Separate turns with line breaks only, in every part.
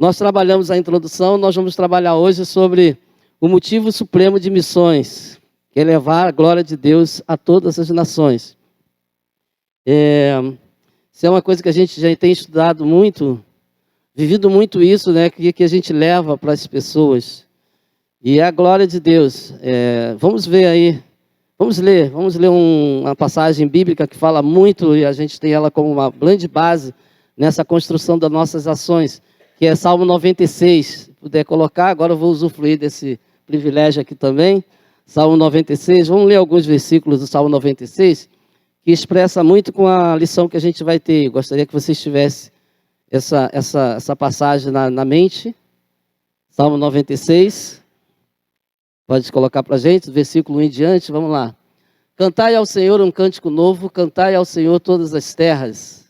Nós trabalhamos a introdução, nós vamos trabalhar hoje sobre o motivo supremo de missões, que é levar a glória de Deus a todas as nações. Isso é uma coisa que a gente já tem estudado muito, vivido muito isso, né? Que a gente leva para as pessoas. E é a glória de Deus. Vamos ver aí, vamos ler uma passagem bíblica que fala muito, e a gente tem ela como uma grande base nessa construção das nossas ações, que é Salmo 96. Se puder colocar, agora eu vou usufruir desse privilégio aqui também. Salmo 96, vamos ler alguns versículos do Salmo 96, que expressa muito com a lição que a gente vai ter. Eu gostaria que vocês tivessem essa passagem na mente. Salmo 96, pode colocar para a gente, versículo 1 em diante, vamos lá. Cantai ao Senhor um cântico novo, cantai ao Senhor todas as terras.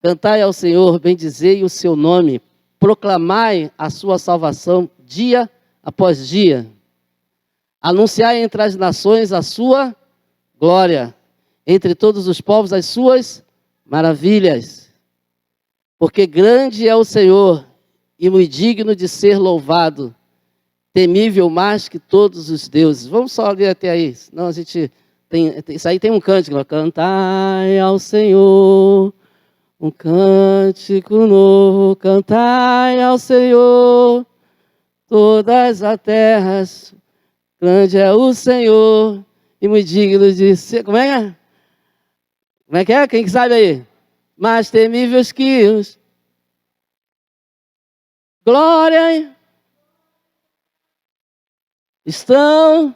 Cantai ao Senhor, bendizei o seu nome, proclamai a sua salvação dia após dia. Anunciai entre as nações a sua glória, entre todos os povos as suas maravilhas. Porque grande é o Senhor e muito digno de ser louvado, temível mais que todos os deuses. Vamos só ler até aí, senão a gente isso aí tem um cântico. Cantai ao Senhor um cântico novo, cantai ao Senhor todas as terras. Grande é o Senhor e muito digno de ser... Como é que é? Quem que sabe aí? Mais temíveis que os... Glória estão,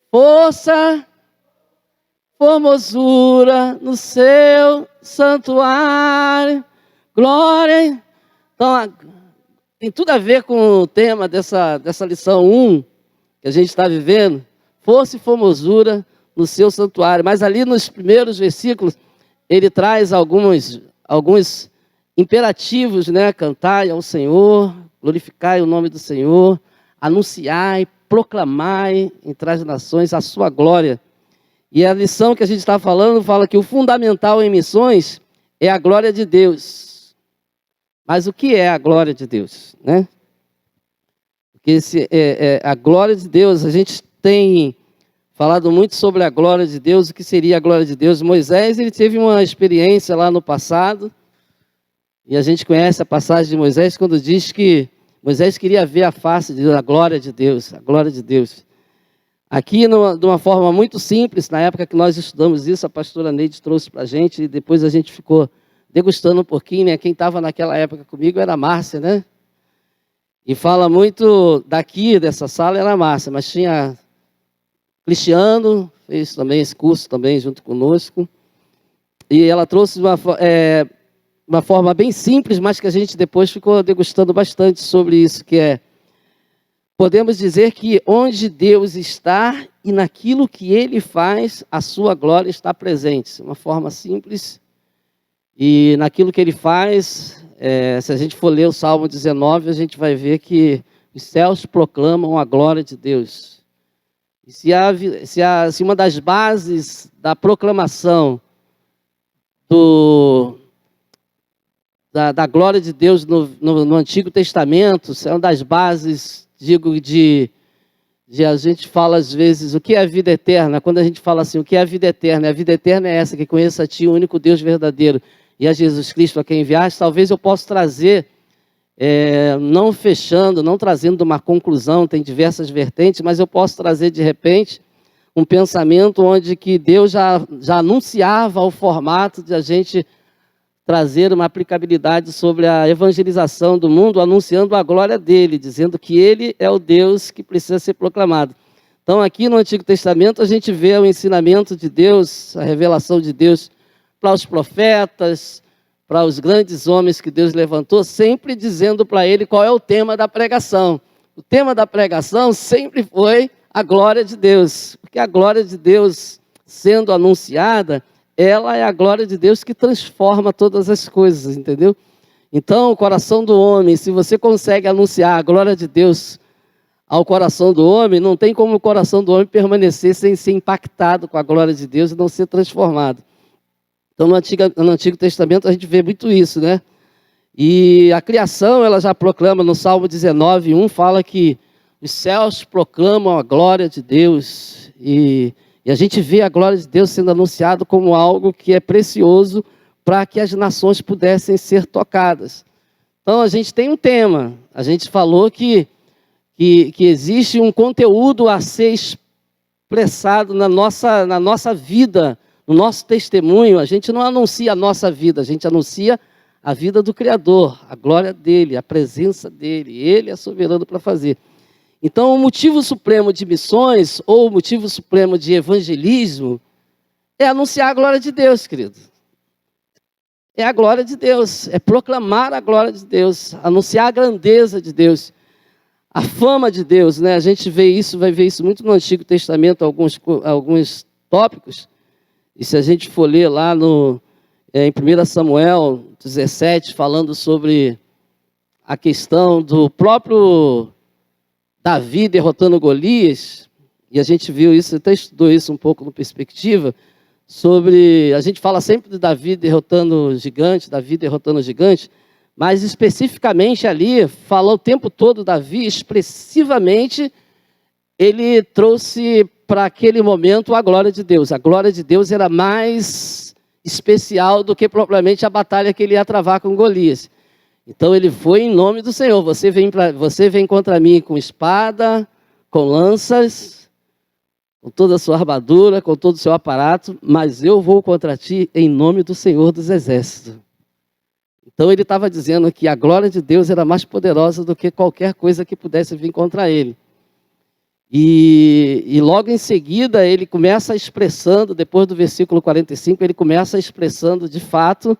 força, formosura no seu santuário, glória. Então, tem tudo a ver com o tema dessa lição 1 que a gente está vivendo, força e formosura no seu santuário. Mas ali nos primeiros versículos, ele traz alguns imperativos, né? Cantai ao Senhor, glorificai o nome do Senhor, anunciai, proclamai entre as nações a sua glória. E a lição que a gente está falando fala que o fundamental em missões é a glória de Deus. Mas o que é a glória de Deus, né? Porque a glória de Deus, a gente tem falado muito sobre a glória de Deus, o que seria a glória de Deus. Moisés, ele teve uma experiência lá no passado, e a gente conhece a passagem de Moisés quando diz que Moisés queria ver a face de Deus, a glória de Deus, a glória de Deus. Aqui, de uma forma muito simples, na época que nós estudamos isso, a pastora Neide trouxe para a gente, e depois a gente ficou degustando um pouquinho, né? Quem estava naquela época comigo era a Márcia, né? E fala muito daqui, dessa sala, era a Márcia, mas tinha Cristiano, fez também esse curso também junto conosco, e ela trouxe uma forma bem simples, mas que a gente depois ficou degustando bastante sobre isso, que é: podemos dizer que onde Deus está e naquilo que Ele faz, a sua glória está presente. Uma forma simples. E naquilo que Ele faz, se a gente for ler o Salmo 19, a gente vai ver que os céus proclamam a glória de Deus. E se uma das bases da proclamação da glória de Deus no Antigo Testamento, é uma das bases, digo, de a gente fala às vezes, o que é a vida eterna? Quando a gente fala assim, o que é a vida eterna? A vida eterna é essa, que conheça a Ti, o único Deus verdadeiro, e a Jesus Cristo a quem enviaste. Talvez eu possa trazer, não trazendo uma conclusão, tem diversas vertentes, mas eu posso trazer de repente um pensamento onde que Deus já anunciava o formato de a gente trazer uma aplicabilidade sobre a evangelização do mundo, anunciando a glória dele, dizendo que ele é o Deus que precisa ser proclamado. Então, aqui no Antigo Testamento, a gente vê o ensinamento de Deus, a revelação de Deus para os profetas, para os grandes homens que Deus levantou, sempre dizendo para ele qual é o tema da pregação. O tema da pregação sempre foi a glória de Deus, porque a glória de Deus sendo anunciada, ela é a glória de Deus que transforma todas as coisas, entendeu? Então, o coração do homem, se você consegue anunciar a glória de Deus ao coração do homem, não tem como o coração do homem permanecer sem ser impactado com a glória de Deus e não ser transformado. Então, no Antigo Testamento, a gente vê muito isso, né? E a criação, ela já proclama no Salmo 19:1, fala que os céus proclamam a glória de Deus. E a gente vê a glória de Deus sendo anunciado como algo que é precioso para que as nações pudessem ser tocadas. Então, a gente tem um tema. A gente falou que existe um conteúdo a ser expressado na nossa vida, no nosso testemunho. A gente não anuncia a nossa vida, a gente anuncia a vida do Criador, a glória dele, a presença dele. Ele é soberano para fazer. Então, o motivo supremo de missões, ou o motivo supremo de evangelismo, é anunciar a glória de Deus, querido. É a glória de Deus, é proclamar a glória de Deus, anunciar a grandeza de Deus, a fama de Deus, né? A gente vai ver isso muito no Antigo Testamento, alguns tópicos. E se a gente for ler lá em 1 Samuel 17, falando sobre a questão do próprio Davi derrotando Golias, e a gente viu isso, até estudou isso um pouco no Perspectiva, a gente fala sempre de Davi derrotando o gigante, mas especificamente ali, fala o tempo todo Davi, expressivamente, ele trouxe para aquele momento a glória de Deus. A glória de Deus era mais especial do que propriamente a batalha que ele ia travar com Golias. Então ele foi em nome do Senhor. Você vem contra mim com espada, com lanças, com toda a sua armadura, com todo o seu aparato, mas eu vou contra ti em nome do Senhor dos Exércitos. Então ele estava dizendo que a glória de Deus era mais poderosa do que qualquer coisa que pudesse vir contra ele. E logo em seguida ele começa expressando, depois do versículo 45, ele começa expressando de fato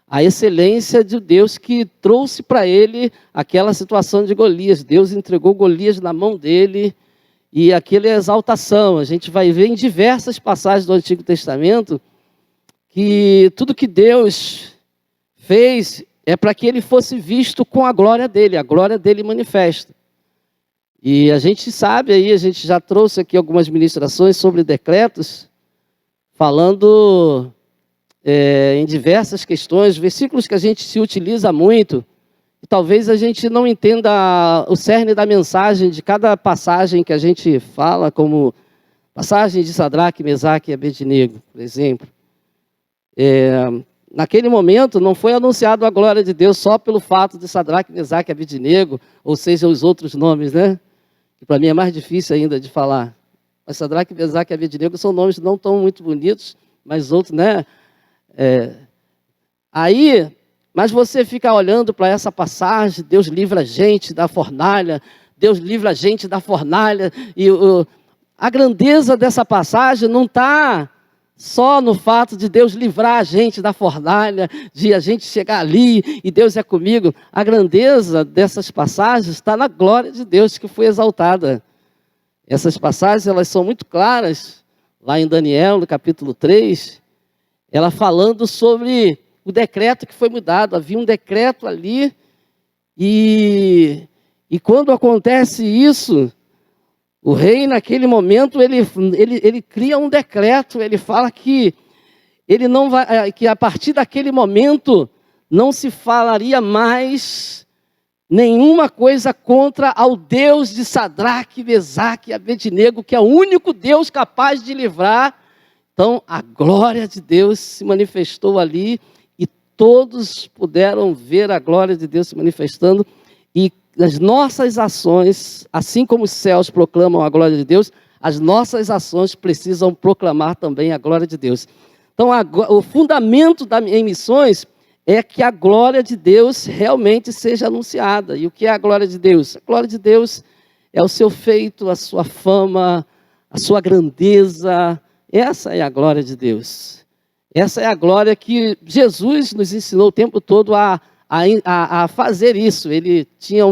a excelência de Deus que trouxe para ele aquela situação de Golias. Deus entregou Golias na mão dele e aquela exaltação. A gente vai ver em diversas passagens do Antigo Testamento que tudo que Deus fez é para que ele fosse visto com a glória dele manifesta. E a gente sabe aí, a gente já trouxe aqui algumas ministrações sobre decretos, falando em diversas questões, versículos que a gente se utiliza muito, e talvez a gente não entenda o cerne da mensagem de cada passagem que a gente fala, como passagem de Sadraque, Mesaque e Abednego, por exemplo. Naquele momento não foi anunciado a glória de Deus só pelo fato de Sadraque, Mesaque e Abednego, ou seja, os outros nomes, né? Que para mim é mais difícil ainda de falar. Mas Sadraque, Mesaque e Abednego são nomes não tão muito bonitos, mas outros, né? Mas você fica olhando para essa passagem, Deus livra a gente da fornalha, e a grandeza dessa passagem não está só no fato de Deus livrar a gente da fornalha, de a gente chegar ali e Deus é comigo. A grandeza dessas passagens está na glória de Deus que foi exaltada. Essas passagens, elas são muito claras, lá em Daniel, no capítulo 3, ela falando sobre o decreto que foi mudado. Havia um decreto ali, e quando acontece isso, o rei, naquele momento, ele cria um decreto. Ele fala que que a partir daquele momento não se falaria mais nenhuma coisa contra ao Deus de Sadraque, Mesaque e Abednego, que é o único Deus capaz de livrar. Então, a glória de Deus se manifestou ali e todos puderam ver a glória de Deus se manifestando. E as nossas ações, assim como os céus proclamam a glória de Deus, as nossas ações precisam proclamar também a glória de Deus. Então, o fundamento em missões é que a glória de Deus realmente seja anunciada. E o que é a glória de Deus? A glória de Deus é o seu feito, a sua fama, a sua grandeza. Essa é a glória de Deus. Essa é a glória que Jesus nos ensinou o tempo todo a fazer isso. Ele tinha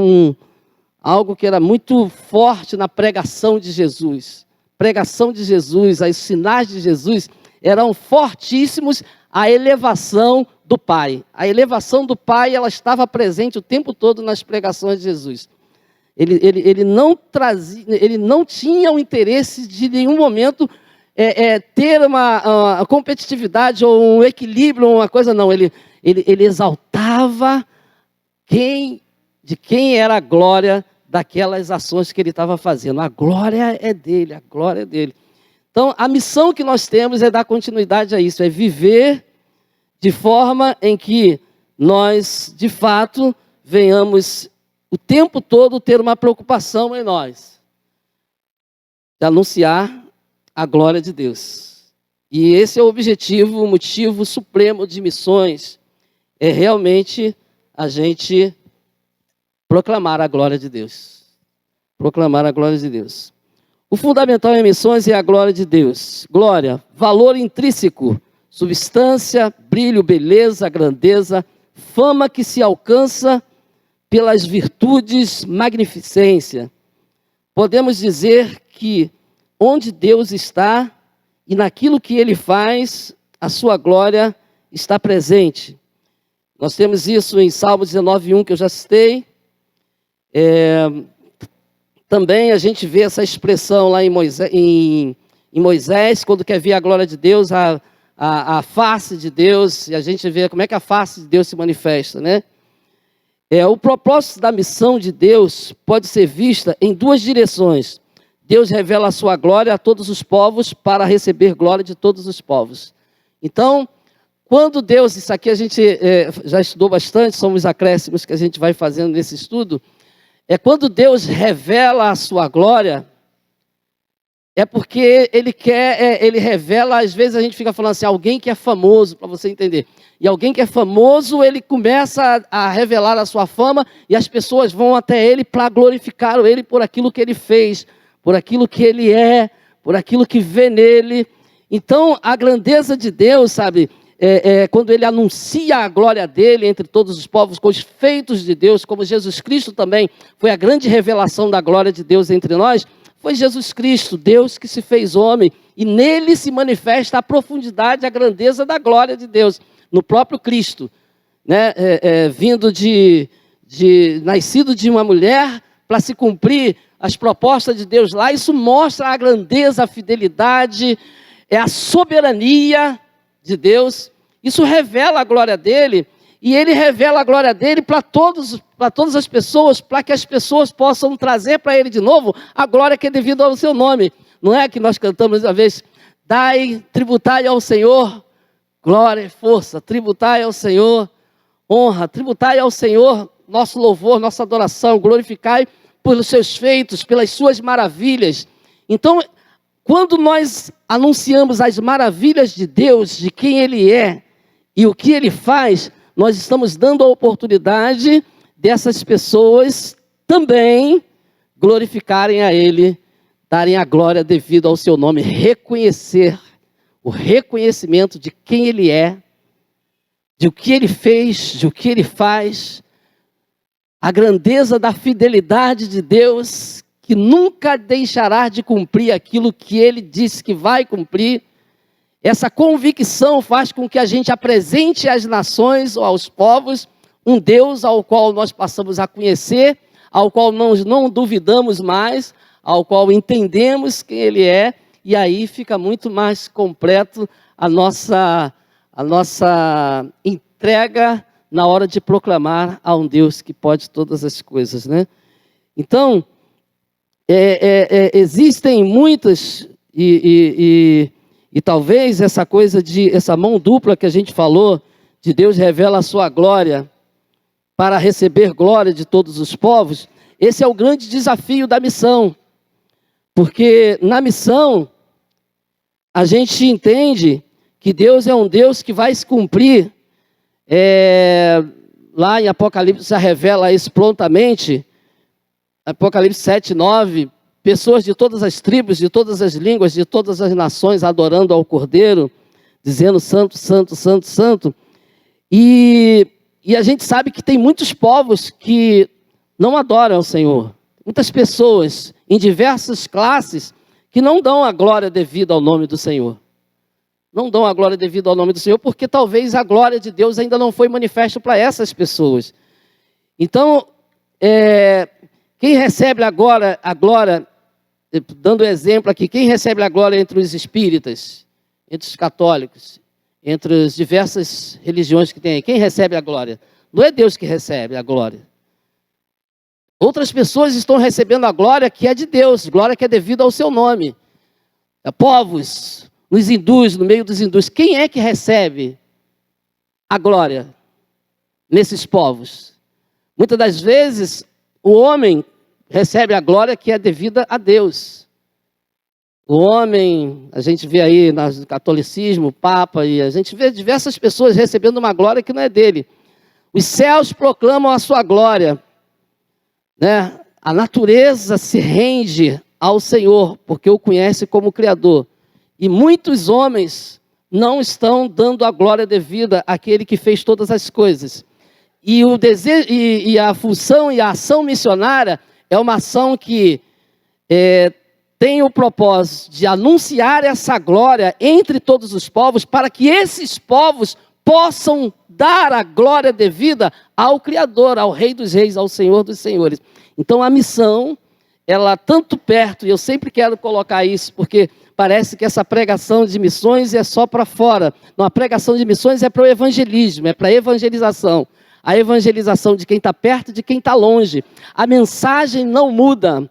algo que era muito forte na pregação de Jesus. Pregação de Jesus, os sinais de Jesus eram fortíssimos. A elevação do Pai. A elevação do Pai, ela estava presente o tempo todo nas pregações de Jesus. Ele não tinha o interesse de, em nenhum momento, ter uma competitividade ou um equilíbrio, uma coisa, não. Ele exaltava de quem era a glória daquelas ações que ele estava fazendo. A glória é dele, a glória é dele. Então, a missão que nós temos é dar continuidade a isso, é viver de forma em que nós, de fato, venhamos o tempo todo ter uma preocupação em nós, de anunciar a glória de Deus. E esse é o objetivo, o motivo supremo de missões, é realmente a gente proclamar a glória de Deus. Proclamar a glória de Deus. O fundamental em missões é a glória de Deus. Glória, valor intrínseco, substância, brilho, beleza, grandeza, fama que se alcança pelas virtudes, magnificência. Podemos dizer que onde Deus está e naquilo que Ele faz, a sua glória está presente. Nós temos isso em Salmo 19:1, que eu já citei. Também a gente vê essa expressão lá em Moisés, quando quer ver a glória de Deus, a face de Deus, e a gente vê como é que a face de Deus se manifesta, né? O propósito da missão de Deus pode ser vista em duas direções. Deus revela a sua glória a todos os povos para receber glória de todos os povos. Então, quando Deus, isso aqui a gente já estudou bastante, são os acréscimos que a gente vai fazendo nesse estudo, quando Deus revela a sua glória, é porque Ele quer, Ele revela, às vezes a gente fica falando assim, alguém que é famoso, para você entender. E alguém que é famoso, ele começa a revelar a sua fama, e as pessoas vão até Ele para glorificar Ele por aquilo que Ele fez, por aquilo que Ele é, por aquilo que vê nele. Então, a grandeza de Deus, sabe, quando Ele anuncia a glória dEle entre todos os povos, com os feitos de Deus, como Jesus Cristo também foi a grande revelação da glória de Deus entre nós, foi Jesus Cristo, Deus que se fez homem, e nele se manifesta a profundidade, a grandeza da glória de Deus, no próprio Cristo, né? Nascido de uma mulher, para se cumprir as propostas de Deus lá. Isso mostra a grandeza, a fidelidade, a soberania de Deus. Isso revela a glória dele, e ele revela a glória dele para todas as pessoas, para que as pessoas possam trazer para ele de novo a glória que é devida ao seu nome. Não é que nós cantamos uma vez, tributai ao Senhor glória e força, tributai ao Senhor honra, tributai ao Senhor nosso louvor, nossa adoração, glorificai pelos seus feitos, pelas suas maravilhas. Então, quando nós anunciamos as maravilhas de Deus, de quem Ele é e o que Ele faz, nós estamos dando a oportunidade dessas pessoas também glorificarem a Ele, darem a glória devida ao seu nome, reconhecer o reconhecimento de quem Ele é, de o que Ele fez, de o que Ele faz, a grandeza da fidelidade de Deus, que nunca deixará de cumprir aquilo que Ele disse que vai cumprir. Essa convicção faz com que a gente apresente às nações ou aos povos um Deus ao qual nós passamos a conhecer, ao qual nós não duvidamos mais, ao qual entendemos quem Ele é, e aí fica muito mais completo a nossa entrega na hora de proclamar a um Deus que pode todas as coisas, né? Então, existem muitas, e talvez essa coisa essa mão dupla que a gente falou, de Deus revela a sua glória para receber glória de todos os povos, esse é o grande desafio da missão. Porque na missão, a gente entende que Deus é um Deus que vai se cumprir. Lá em Apocalipse já revela isso prontamente. Apocalipse 7:9, pessoas de todas as tribos, de todas as línguas, de todas as nações adorando ao Cordeiro, dizendo santo, santo, santo, santo. E a gente sabe que tem muitos povos que não adoram ao Senhor. Muitas pessoas em diversas classes que não dão a glória devida ao nome do Senhor. Não dão a glória devida ao nome do Senhor, porque talvez a glória de Deus ainda não foi manifesta para essas pessoas. Então, quem recebe agora a glória, dando exemplo aqui, quem recebe a glória entre os espíritas, entre os católicos, entre as diversas religiões que tem aí, quem recebe a glória? Não é Deus que recebe a glória. Outras pessoas estão recebendo a glória que é de Deus, glória que é devida ao seu nome. Povos, nos hindus, no meio dos hindus, quem é que recebe a glória nesses povos? Muitas das vezes, o homem recebe a glória que é devida a Deus. O homem, a gente vê aí no catolicismo, o Papa, e a gente vê diversas pessoas recebendo uma glória que não é dele. Os céus proclamam a sua glória, né? A natureza se rende ao Senhor, porque o conhece como Criador. E muitos homens não estão dando a glória devida àquele que fez todas as coisas. E o desejo, e a função e a ação missionária é uma ação que tem o propósito de anunciar essa glória entre todos os povos, para que esses povos possam dar a glória devida ao Criador, ao Rei dos Reis, ao Senhor dos Senhores. Então a missão, ela tanto perto, e eu sempre quero colocar isso, porque parece que essa pregação de missões é só para fora. Não, a pregação de missões é para o evangelismo, é para a evangelização. A evangelização de quem está perto, de quem está longe. A mensagem não muda.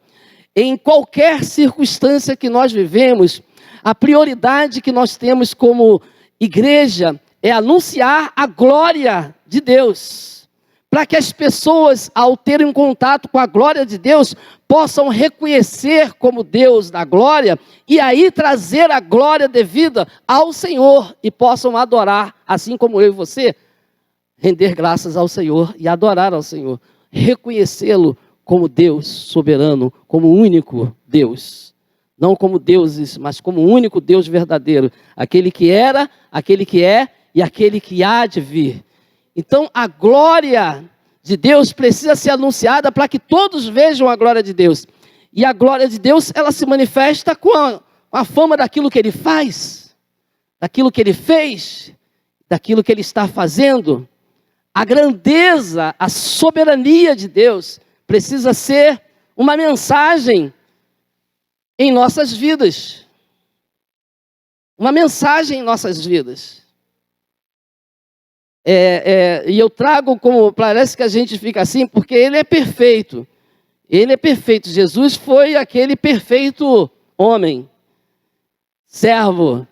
Em qualquer circunstância que nós vivemos, a prioridade que nós temos como igreja é anunciar a glória de Deus. Para que as pessoas, ao terem um contato com a glória de Deus, possam reconhecer como Deus da glória e aí trazer a glória devida ao Senhor e possam adorar, assim como eu e você, render graças ao Senhor e adorar ao Senhor, reconhecê-lo como Deus soberano, como único Deus. Não como deuses, mas como único Deus verdadeiro. Aquele que era, aquele que é e aquele que há de vir. Então a glória de Deus precisa ser anunciada para que todos vejam a glória de Deus. E a glória de Deus, ela se manifesta com a fama daquilo que Ele faz, daquilo que Ele fez, daquilo que Ele está fazendo. A grandeza, a soberania de Deus precisa ser uma mensagem em nossas vidas. Uma mensagem em nossas vidas. E eu trago como, parece que a gente fica assim, porque Ele é perfeito. Ele é perfeito. Jesus foi aquele perfeito homem, servo,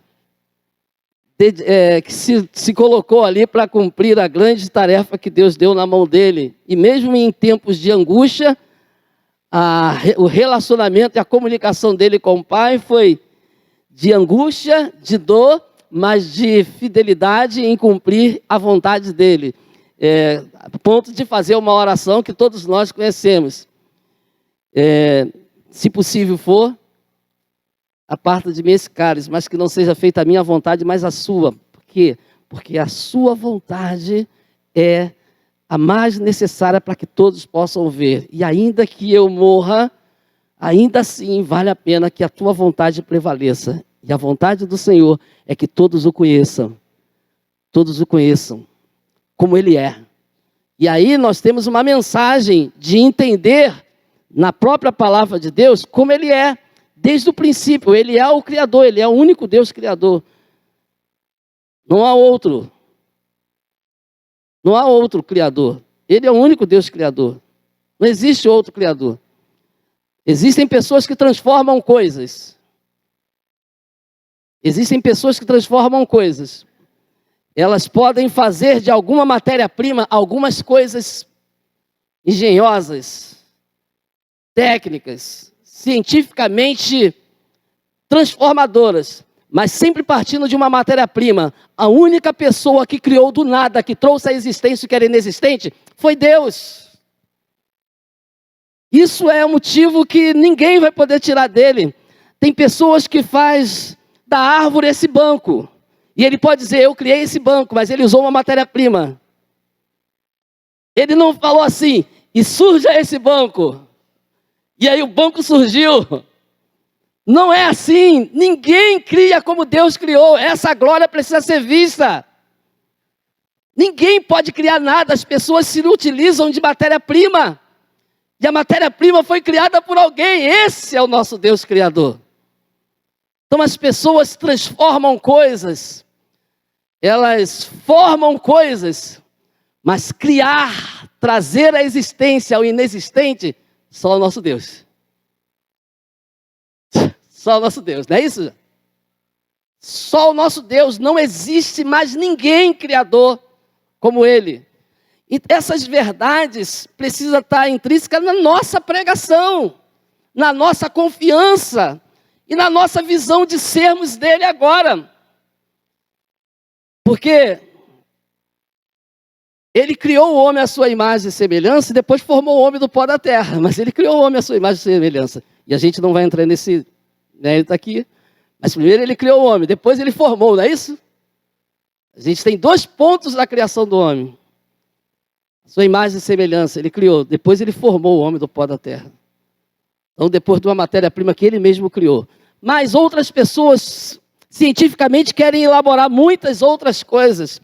que se colocou ali para cumprir a grande tarefa que Deus deu na mão dele. E mesmo em tempos de angústia, o relacionamento e a comunicação dele com o Pai foi de angústia, de dor, mas de fidelidade em cumprir a vontade dele. A ponto de fazer uma oração que todos nós conhecemos. Se possível for, aparta de mim esse cálice, mas que não seja feita a minha vontade, mas a sua. Por quê? Porque a sua vontade é a mais necessária para que todos possam ver. E ainda que eu morra, ainda assim vale a pena que a tua vontade prevaleça. E a vontade do Senhor é que todos o conheçam. Todos o conheçam como Ele é. E aí nós temos uma mensagem de entender na própria palavra de Deus como Ele é. Desde o princípio, Ele é o Criador, Ele é o único Deus Criador. Não há outro. Não há outro Criador. Ele é o único Deus Criador. Não existe outro Criador. Existem pessoas que transformam coisas. Existem pessoas que transformam coisas. Elas podem fazer de alguma matéria-prima algumas coisas engenhosas, técnicas, cientificamente transformadoras, mas sempre partindo de uma matéria-prima. A única pessoa que criou do nada, que trouxe à existência o que era inexistente, foi Deus. Isso é um motivo que ninguém vai poder tirar dele. Tem pessoas que faz da árvore esse banco, e ele pode dizer, eu criei esse banco, mas ele usou uma matéria-prima. Ele não falou assim, e surja esse banco. E aí o banco surgiu. Não é assim. Ninguém cria como Deus criou. Essa glória precisa ser vista. Ninguém pode criar nada. As pessoas se utilizam de matéria-prima. E a matéria-prima foi criada por alguém. Esse é o nosso Deus Criador. Então as pessoas transformam coisas. Elas formam coisas Mas criar, trazer à existência o inexistente, só o nosso Deus. Só o nosso Deus, não é isso? Só o nosso Deus, não existe mais ninguém criador como Ele. E essas verdades precisam estar intrínsecas na nossa pregação, na nossa confiança e na nossa visão de sermos dele agora. Porque ele criou o homem à sua imagem e semelhança e depois formou o homem do pó da terra. Mas ele criou o homem à sua imagem e semelhança. E a gente não vai entrar nesse mérito aqui. Mas primeiro ele criou o homem, depois ele formou, não é isso? A gente tem 2 pontos da criação do homem. Sua imagem e semelhança, ele criou. Depois ele formou o homem do pó da terra. Então, depois de uma matéria-prima que ele mesmo criou. Mas outras pessoas, cientificamente, querem elaborar muitas outras coisas.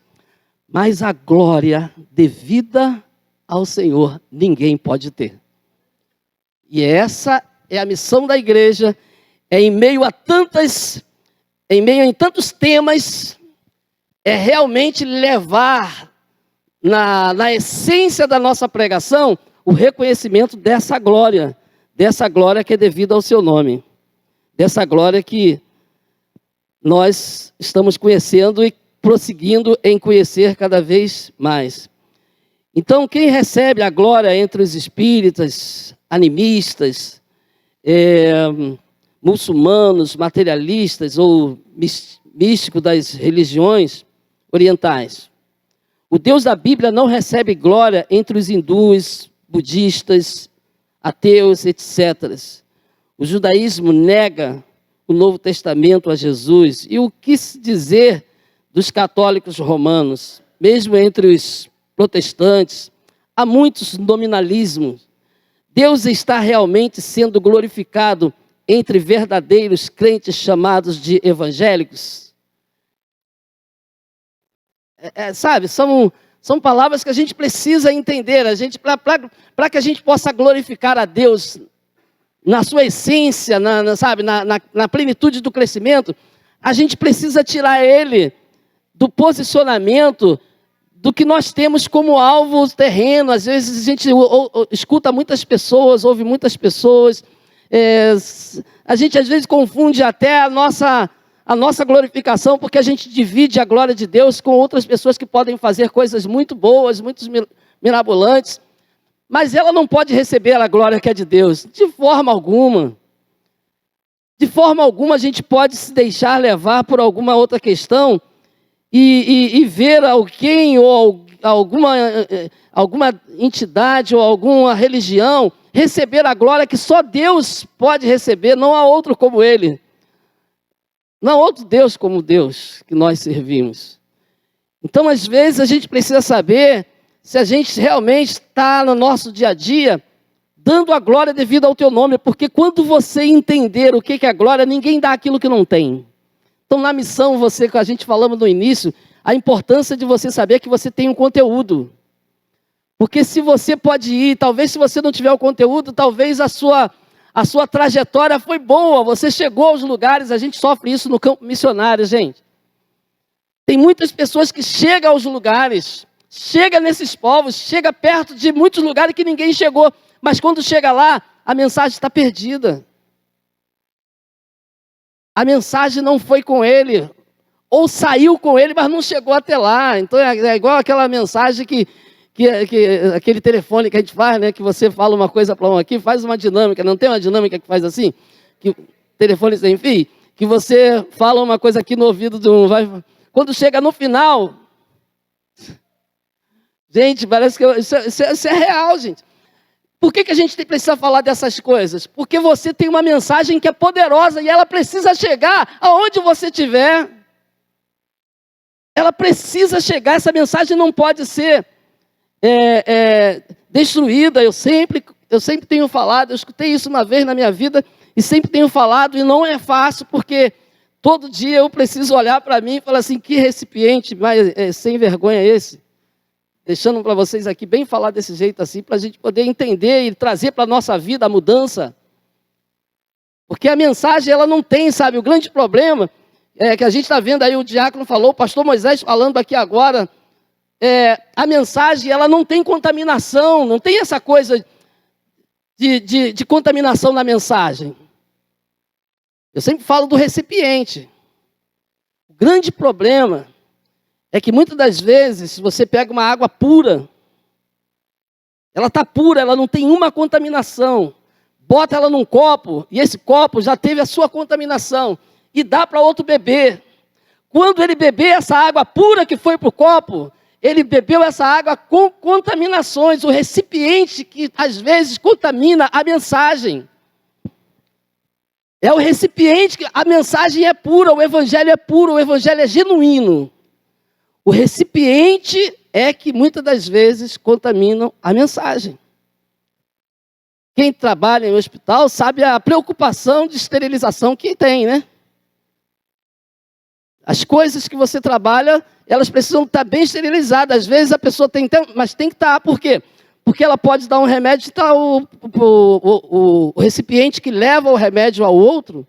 Mas a glória devida ao Senhor, ninguém pode ter. E essa é a missão da igreja, em meio a tantos temas, é realmente levar na essência da nossa pregação o reconhecimento dessa glória que é devida ao seu nome, dessa glória que nós estamos conhecendo e prosseguindo em conhecer cada vez mais. Então, quem recebe a glória entre os espíritas, animistas, muçulmanos, materialistas ou místicos das religiões orientais? O Deus da Bíblia não recebe glória entre os hindus, budistas, ateus, etc. O judaísmo nega o Novo Testamento a Jesus. E o que se dizer dos católicos romanos? Mesmo entre os protestantes, há muitos nominalismos. Deus está realmente sendo glorificado entre verdadeiros crentes chamados de evangélicos? Sabe, são palavras que a gente precisa entender, para que a gente possa glorificar a Deus na sua essência, na plenitude do crescimento. A gente precisa tirar Ele do posicionamento do que nós temos como alvo terreno. Às vezes a gente escuta muitas pessoas, ouve muitas pessoas, a gente às vezes confunde até a nossa glorificação, porque a gente divide a glória de Deus com outras pessoas que podem fazer coisas muito boas, muito mirabolantes, mas ela não pode receber a glória que é de Deus, de forma alguma. De forma alguma a gente pode se deixar levar por alguma outra questão e ver alguém ou alguma entidade ou alguma religião receber a glória que só Deus pode receber, não há outro como Ele. Não há outro Deus como Deus que nós servimos. Então, às vezes, a gente precisa saber se a gente realmente está no nosso dia a dia dando a glória devido ao teu nome, porque quando você entender o que é a glória, ninguém dá aquilo que não tem. Então, na missão, que a gente falamos no início, a importância de você saber que você tem um conteúdo. Porque se você pode ir, talvez se você não tiver o conteúdo, talvez a sua trajetória foi boa, você chegou aos lugares, a gente sofre isso no campo missionário, gente. Tem muitas pessoas que chegam aos lugares, chega nesses povos, chega perto de muitos lugares que ninguém chegou, mas quando chega lá, a mensagem está perdida. A mensagem não foi com ele, ou saiu com ele, mas não chegou até lá. Então é igual aquela mensagem que aquele telefone que a gente faz, né? Que você fala uma coisa para um aqui, faz uma dinâmica. Não tem uma dinâmica que faz assim? Que telefone sem fio? Que você fala uma coisa aqui no ouvido de um... Quando chega no final... Gente, parece que... Isso é real, gente. Por que a gente precisa falar dessas coisas? Porque você tem uma mensagem que é poderosa e ela precisa chegar aonde você estiver. Ela precisa chegar, essa mensagem não pode ser destruída. Eu sempre tenho falado, eu escutei isso uma vez na minha vida e sempre tenho falado, e não é fácil, porque todo dia eu preciso olhar para mim e falar assim, que recipiente sem vergonha é esse? Deixando para vocês aqui bem falar desse jeito assim, para a gente poder entender e trazer para a nossa vida a mudança. Porque a mensagem, ela não tem, sabe, o grande problema é que a gente está vendo aí, o diácono falou, o pastor Moisés falando aqui agora, a mensagem ela não tem contaminação, não tem essa coisa de contaminação na mensagem. Eu sempre falo do recipiente. O grande problema é que muitas das vezes, se você pega uma água pura, ela está pura, ela não tem uma contaminação. Bota ela num copo, e esse copo já teve a sua contaminação, e dá para outro beber. Quando ele beber essa água pura que foi para o copo, ele bebeu essa água com contaminações, o recipiente que às vezes contamina a mensagem. É o recipiente que a mensagem é pura, o evangelho é puro, o evangelho é genuíno. O recipiente é que muitas das vezes contaminam a mensagem. Quem trabalha em hospital sabe a preocupação de esterilização que tem, né? As coisas que você trabalha, elas precisam estar bem esterilizadas. Às vezes a pessoa tem, mas tem que estar. Por quê? Porque ela pode dar um remédio e está o recipiente que leva o remédio ao outro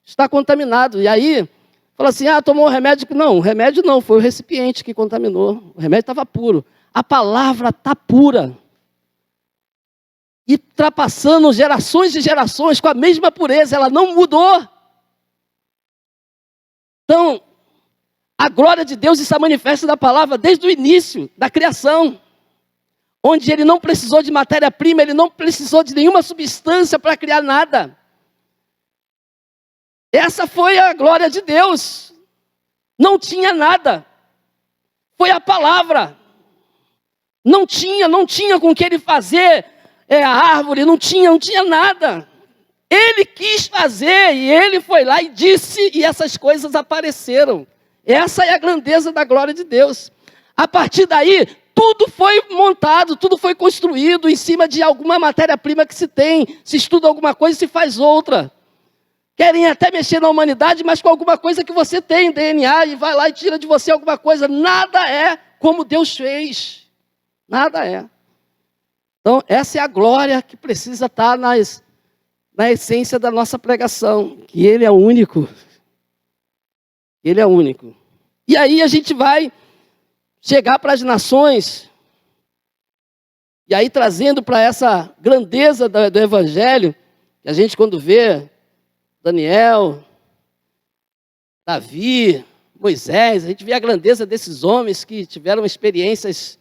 está contaminado. E aí, fala assim, tomou um remédio. Não, o remédio não, foi o recipiente que contaminou. O remédio estava puro. A palavra está pura. E ultrapassando gerações e gerações com a mesma pureza, ela não mudou. Então, a glória de Deus está manifesta na palavra desde o início da criação, onde ele não precisou de matéria-prima, ele não precisou de nenhuma substância para criar nada. Essa foi a glória de Deus. Não tinha nada. Foi a palavra. Não tinha com que ele fazer a árvore, não tinha nada. Ele quis fazer e ele foi lá e disse, e essas coisas apareceram. Essa é a grandeza da glória de Deus. A partir daí, tudo foi montado, tudo foi construído em cima de alguma matéria-prima que se tem. Se estuda alguma coisa, se faz outra. Querem até mexer na humanidade, mas com alguma coisa que você tem, DNA, e vai lá e tira de você alguma coisa. Nada é como Deus fez. Nada é. Então, essa é a glória que precisa estar na essência da nossa pregação, que Ele é o único. Ele é o único. E aí a gente vai chegar para as nações, e aí trazendo para essa grandeza do Evangelho, que a gente quando vê Daniel, Davi, Moisés, a gente vê a grandeza desses homens que tiveram experiências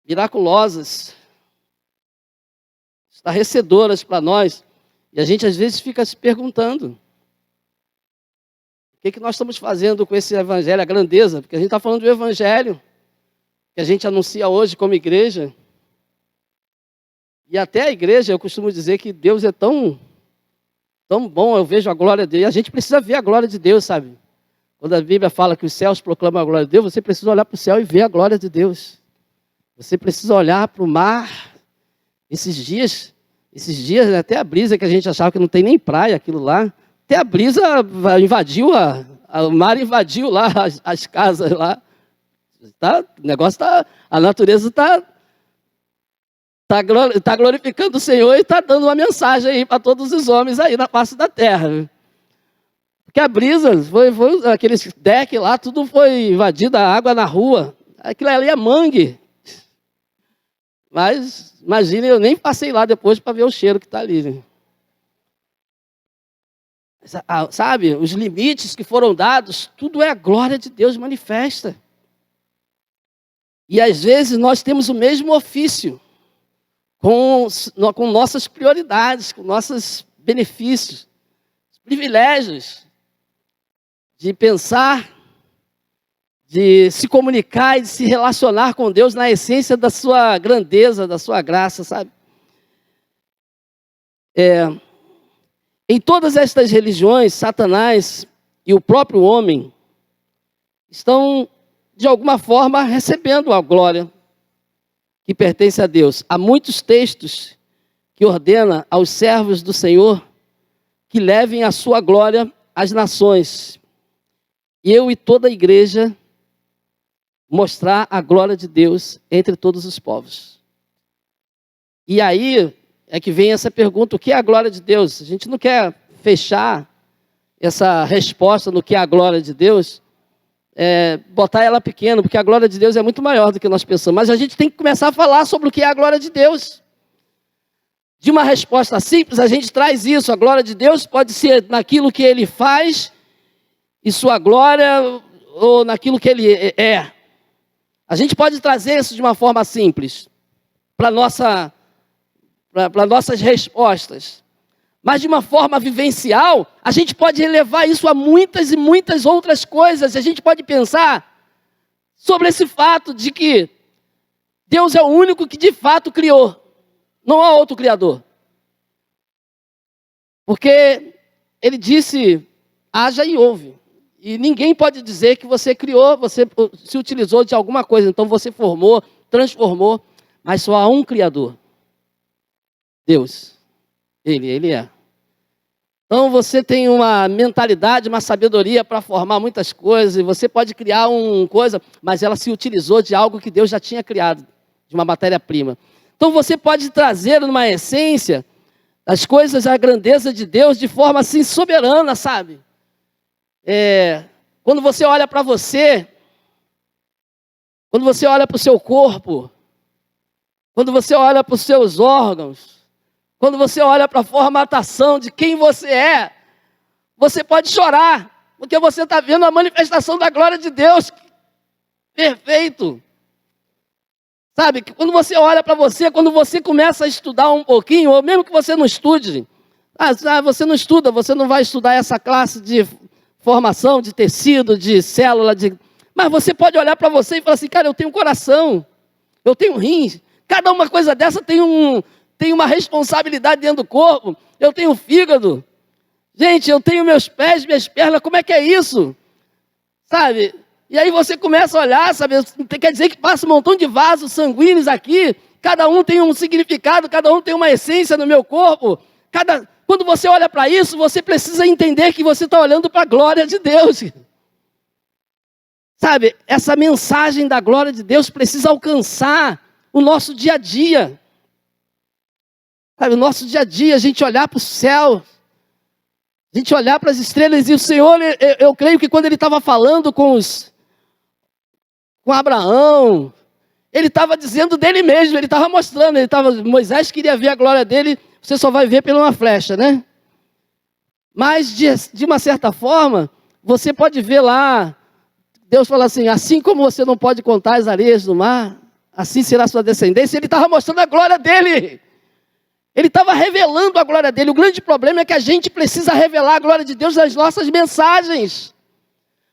miraculosas, estarrecedoras para nós, e a gente às vezes fica se perguntando, o que nós estamos fazendo com esse evangelho, a grandeza? Porque a gente está falando do evangelho, que a gente anuncia hoje como igreja, e até a igreja, eu costumo dizer que Deus é tão bom, eu vejo a glória dele, a gente precisa ver a glória de Deus, sabe? Quando a Bíblia fala que os céus proclamam a glória de Deus, você precisa olhar para o céu e ver a glória de Deus. Você precisa olhar para o mar. Esses dias, até a brisa que a gente achava que não tem nem praia, aquilo lá, até a brisa invadiu, o mar invadiu lá as casas lá. O negócio está, a natureza está glorificando o Senhor e está dando uma mensagem aí para todos os homens aí na face da terra. Porque a brisa, foi aqueles deck lá, tudo foi invadido, a água na rua. Aquilo ali é mangue. Mas, imagina, eu nem passei lá depois para ver o cheiro que está ali. Né? Sabe, os limites que foram dados, tudo é a glória de Deus manifesta. E às vezes nós temos o mesmo ofício, com nossas prioridades, com nossos benefícios, privilégios, de pensar, de se comunicar e de se relacionar com Deus na essência da sua grandeza, da sua graça, sabe? Em todas estas religiões, Satanás e o próprio homem estão, de alguma forma, recebendo a glória que pertence a Deus. Há muitos textos que ordena aos servos do Senhor que levem a sua glória às nações. E eu e toda a igreja mostrar a glória de Deus entre todos os povos. E aí é que vem essa pergunta, o que é a glória de Deus? A gente não quer fechar essa resposta no que é a glória de Deus botar ela pequena, porque a glória de Deus é muito maior do que nós pensamos. Mas a gente tem que começar a falar sobre o que é a glória de Deus. De uma resposta simples, a gente traz isso. A glória de Deus pode ser naquilo que Ele faz e sua glória, ou naquilo que Ele é. A gente pode trazer isso de uma forma simples para nossas respostas. Mas de uma forma vivencial, a gente pode elevar isso a muitas e muitas outras coisas. A gente pode pensar sobre esse fato de que Deus é o único que de fato criou. Não há outro criador. Porque Ele disse, haja e houve. E ninguém pode dizer que você criou, você se utilizou de alguma coisa. Então você formou, transformou. Mas só há um criador. Deus. Ele é. Então você tem uma mentalidade, uma sabedoria para formar muitas coisas. E você pode criar uma coisa, mas ela se utilizou de algo que Deus já tinha criado. De uma matéria-prima. Então você pode trazer numa essência as coisas, a grandeza de Deus de forma assim soberana, sabe? Quando você olha para você, quando você olha para o seu corpo, quando você olha para os seus órgãos, quando você olha para a formatação de quem você é, você pode chorar, porque você está vendo a manifestação da glória de Deus. Perfeito. Sabe, quando você olha para você, quando você começa a estudar um pouquinho, ou mesmo que você não estude, você não estuda, você não vai estudar essa classe de formação, de tecido, de célula, mas você pode olhar para você e falar assim, cara, eu tenho um coração, eu tenho rins, cada uma coisa dessa tem uma responsabilidade dentro do corpo, eu tenho fígado, gente, eu tenho meus pés, minhas pernas, como é que é isso? Sabe? E aí você começa a olhar, sabe, quer dizer que passa um montão de vasos sanguíneos aqui, cada um tem um significado, cada um tem uma essência no meu corpo. Quando você olha para isso, você precisa entender que você está olhando para a glória de Deus. Sabe, essa mensagem da glória de Deus precisa alcançar o nosso dia a dia. Sabe, o nosso dia a dia, a gente olhar para o céu, a gente olhar para as estrelas, e o Senhor, eu creio que quando Ele estava falando com Abraão, Ele estava dizendo dele mesmo, Ele estava mostrando, Moisés queria ver a glória dele, você só vai ver pela uma flecha, né? Mas de uma certa forma, você pode ver lá, Deus fala assim, assim como você não pode contar as areias do mar, assim será a sua descendência. Ele estava mostrando a glória dele, Ele estava revelando a glória dele. O grande problema é que a gente precisa revelar a glória de Deus nas nossas mensagens,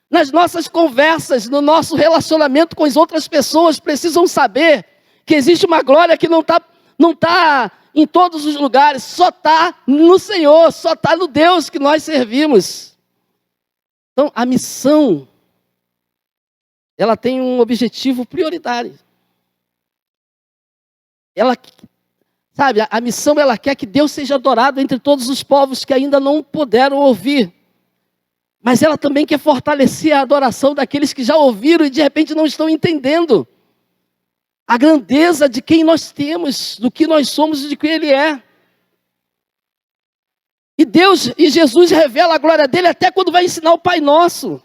nas nossas conversas, no nosso relacionamento com as outras pessoas. Precisam saber que existe uma glória que não tá em todos os lugares, só está no Senhor, só está no Deus que nós servimos. Então, a missão, ela tem um objetivo prioritário. A missão, ela quer que Deus seja adorado entre todos os povos que ainda não puderam ouvir. Mas ela também quer fortalecer a adoração daqueles que já ouviram e de repente não estão entendendo a grandeza de quem nós temos, do que nós somos e de quem Ele é. E Jesus revela a glória dele até quando vai ensinar o Pai Nosso.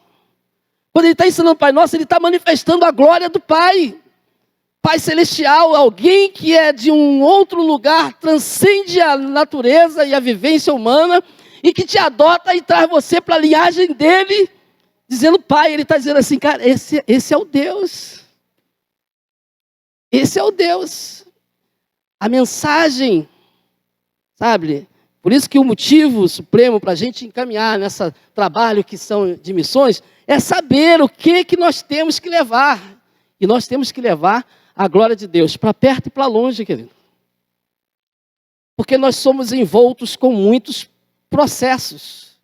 Quando Ele está ensinando o Pai Nosso, Ele está manifestando a glória do Pai. Pai Celestial, alguém que é de um outro lugar, transcende a natureza e a vivência humana, e que te adota e traz você para a linhagem dele, dizendo Pai. Ele está dizendo assim, cara, esse é o Deus. Esse é o Deus. A mensagem, sabe? Por isso que o motivo supremo para a gente encaminhar nesse trabalho que são de missões, é saber o que nós temos que levar. E nós temos que levar a glória de Deus para perto e para longe, querido. Porque nós somos envoltos com muitos processos,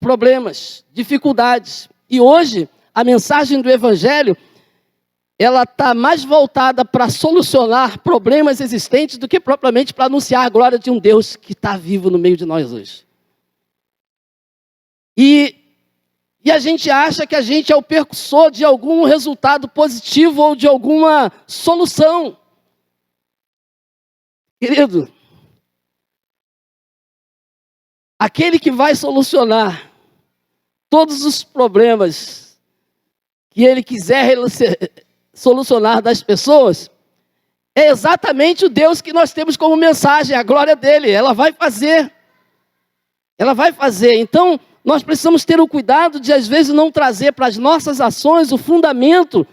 problemas, dificuldades. E hoje, a mensagem do Evangelho, ela está mais voltada para solucionar problemas existentes do que propriamente para anunciar a glória de um Deus que está vivo no meio de nós hoje. E a gente acha que a gente é o percussor de algum resultado positivo ou de alguma solução. Querido, aquele que vai solucionar todos os problemas que Ele quiser solucionar das pessoas, é exatamente o Deus que nós temos como mensagem, a glória dele. Ela vai fazer. Ela vai fazer. Então, nós precisamos ter o cuidado de, às vezes, não trazer para as nossas ações o fundamento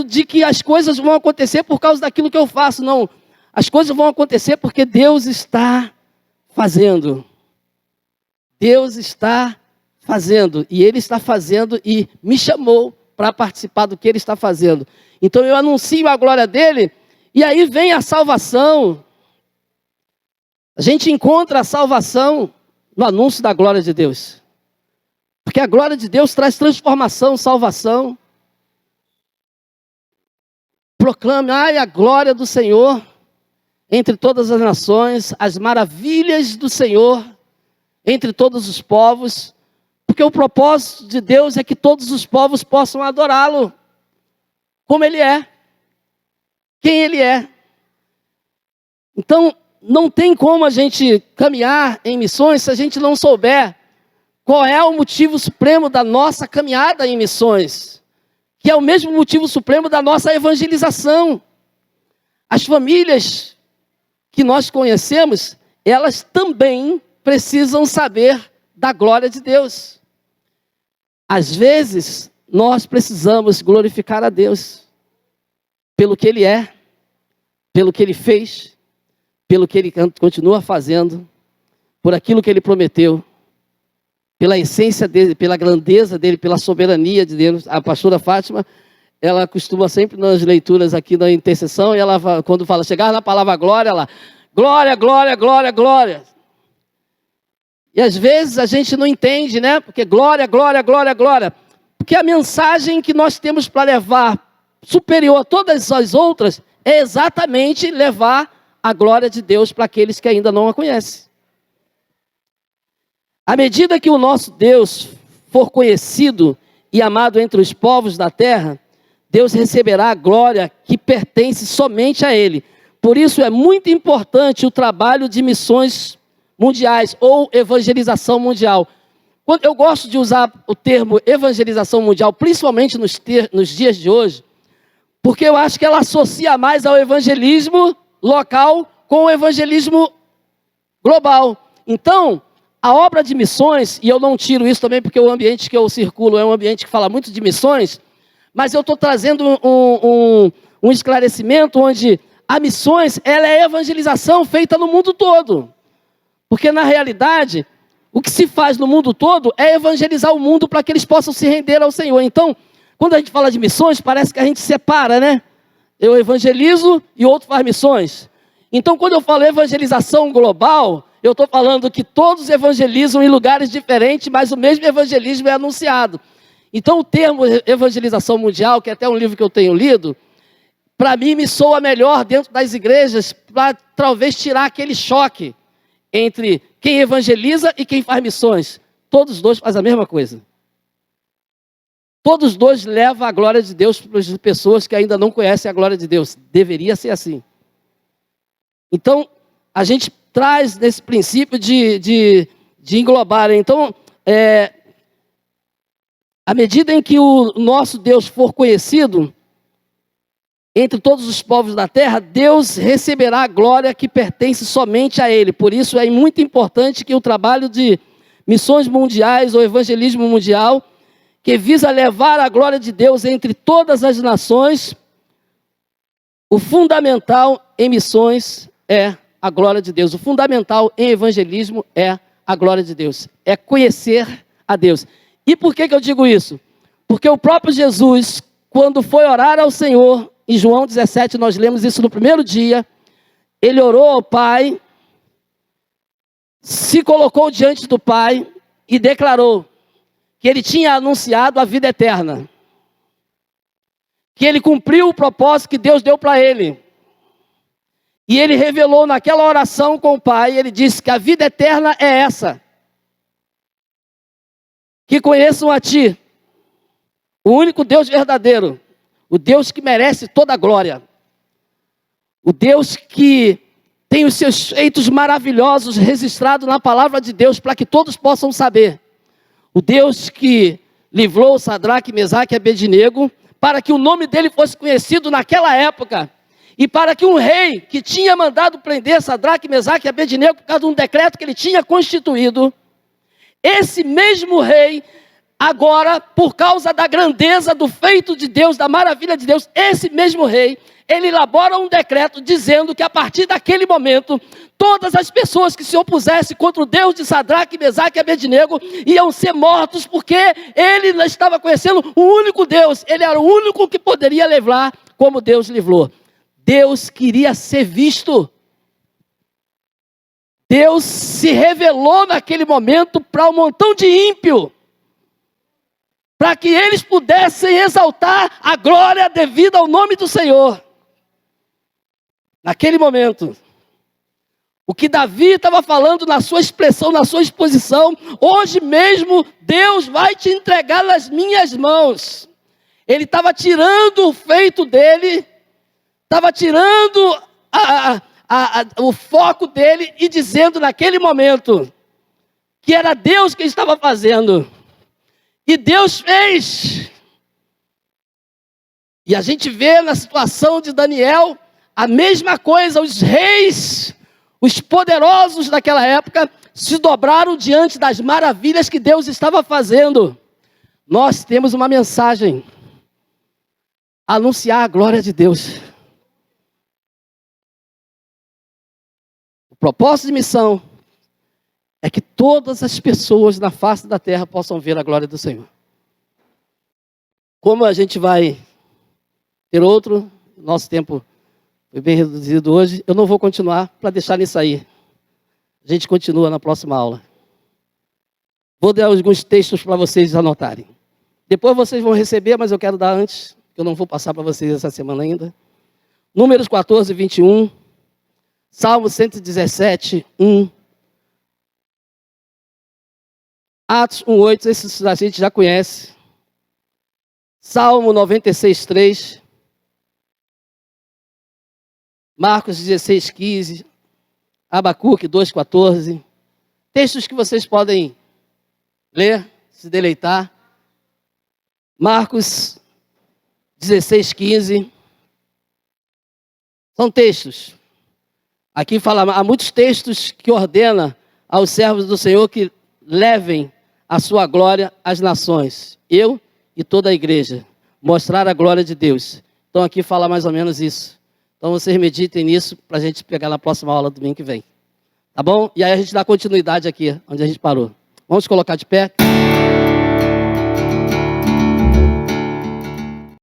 de que as coisas vão acontecer por causa daquilo que eu faço. Não, as coisas vão acontecer porque Deus está fazendo. Deus está fazendo, e Ele está fazendo e me chamou para participar do que Ele está fazendo. Então eu anuncio a glória dEle, e aí vem a salvação. A gente encontra a salvação no anúncio da glória de Deus. Porque a glória de Deus traz transformação, salvação. Proclame, a glória do Senhor entre todas as nações, as maravilhas do Senhor entre todos os povos. Porque o propósito de Deus é que todos os povos possam adorá-lo como Ele é, quem Ele é. Então, não tem como a gente caminhar em missões se a gente não souber qual é o motivo supremo da nossa caminhada em missões, que é o mesmo motivo supremo da nossa evangelização. As famílias que nós conhecemos, elas também precisam saber da glória de Deus. Às vezes, nós precisamos glorificar a Deus pelo que Ele é, pelo que Ele fez, pelo que Ele continua fazendo, por aquilo que Ele prometeu, pela essência dEle, pela grandeza dEle, pela soberania de Deus. A pastora Fátima, ela costuma sempre nas leituras aqui da intercessão, e ela, quando fala, chegar na palavra glória, ela, glória, glória, glória, glória. E às vezes a gente não entende, né? Porque glória, glória, glória, glória. Porque a mensagem que nós temos para levar, superior a todas as outras, é exatamente levar a glória de Deus para aqueles que ainda não a conhecem. À medida que o nosso Deus for conhecido e amado entre os povos da terra, Deus receberá a glória que pertence somente a Ele. Por isso é muito importante o trabalho de missões mundiais ou evangelização mundial. Eu gosto de usar o termo evangelização mundial, principalmente nos dias de hoje, porque eu acho que ela associa mais ao evangelismo local com o evangelismo global. Então, a obra de missões, e eu não tiro isso também porque o ambiente que eu circulo é um ambiente que fala muito de missões, mas eu estou trazendo um esclarecimento onde a missões, ela é evangelização feita no mundo todo. Porque na realidade, o que se faz no mundo todo é evangelizar o mundo para que eles possam se render ao Senhor. Então, quando a gente fala de missões, parece que a gente separa, né? Eu evangelizo e outro faz missões. Então, quando eu falo evangelização global, eu estou falando que todos evangelizam em lugares diferentes, mas o mesmo evangelismo é anunciado. Então, o termo evangelização mundial, que é até um livro que eu tenho lido, para mim me soa melhor dentro das igrejas, para talvez tirar aquele choque entre quem evangeliza e quem faz missões. Todos os dois fazem a mesma coisa. Todos os dois levam a glória de Deus para as pessoas que ainda não conhecem a glória de Deus. Deveria ser assim. Então, a gente traz nesse princípio de englobar. Então, à medida em que o nosso Deus for conhecido entre todos os povos da terra, Deus receberá a glória que pertence somente a Ele. Por isso é muito importante que o trabalho de missões mundiais ou evangelismo mundial, que visa levar a glória de Deus entre todas as nações, o fundamental em missões é a glória de Deus. O fundamental em evangelismo é a glória de Deus. É conhecer a Deus. E por que eu digo isso? Porque o próprio Jesus, quando foi orar ao Senhor, em João 17, nós lemos isso no primeiro dia, ele orou ao Pai, se colocou diante do Pai e declarou que ele tinha anunciado a vida eterna, que ele cumpriu o propósito que Deus deu para ele. E ele revelou naquela oração com o Pai, ele disse que a vida eterna é essa: que conheçam a Ti, o único Deus verdadeiro, o Deus que merece toda a glória, o Deus que tem os seus feitos maravilhosos registrados na palavra de Deus para que todos possam saber, o Deus que livrou Sadraque, Mesaque e Abednego, para que o nome dele fosse conhecido naquela época, e para que um rei que tinha mandado prender Sadraque, Mesaque e Abednego, por causa de um decreto que ele tinha constituído, esse mesmo rei, agora, por causa da grandeza do feito de Deus, da maravilha de Deus, esse mesmo rei, ele elabora um decreto dizendo que a partir daquele momento, todas as pessoas que se opusessem contra o Deus de Sadraque, Mesaque e Abednego iam ser mortos, porque ele estava conhecendo o único Deus, ele era o único que poderia livrar como Deus livrou. Deus queria ser visto. Deus se revelou naquele momento para um montão de ímpio, para que eles pudessem exaltar a glória devida ao nome do Senhor. Naquele momento, o que Davi estava falando na sua expressão, na sua exposição, hoje mesmo Deus vai te entregar nas minhas mãos. Ele estava tirando o feito dele, estava tirando o foco dele e dizendo naquele momento que era Deus quem estava fazendo. E Deus fez. E a gente vê na situação de Daniel a mesma coisa. Os reis, os poderosos daquela época, se dobraram diante das maravilhas que Deus estava fazendo. Nós temos uma mensagem: anunciar a glória de Deus. O propósito de missão é que todas as pessoas na face da terra possam ver a glória do Senhor. Como a gente vai ter outro, nosso tempo foi bem reduzido hoje, eu não vou continuar para deixar nisso aí. A gente continua na próxima aula. Vou dar alguns textos para vocês anotarem. Depois vocês vão receber, mas eu quero dar antes, que eu não vou passar para vocês essa semana ainda. Números 14, 21. Salmo 117, 1. Atos 1:8, esse a gente já conhece. Salmo 96, 3. Marcos 16, 15. Abacuque 2:14. Textos que vocês podem ler, se deleitar. Marcos 16, 15. São textos. Aqui fala, há muitos textos que ordena aos servos do Senhor que levem a sua glória às nações. Eu e toda a igreja. Mostrar a glória de Deus. Então aqui fala mais ou menos isso. Então vocês meditem nisso para a gente pegar na próxima aula domingo que vem. Tá bom? E aí a gente dá continuidade aqui, onde a gente parou. Vamos colocar de pé?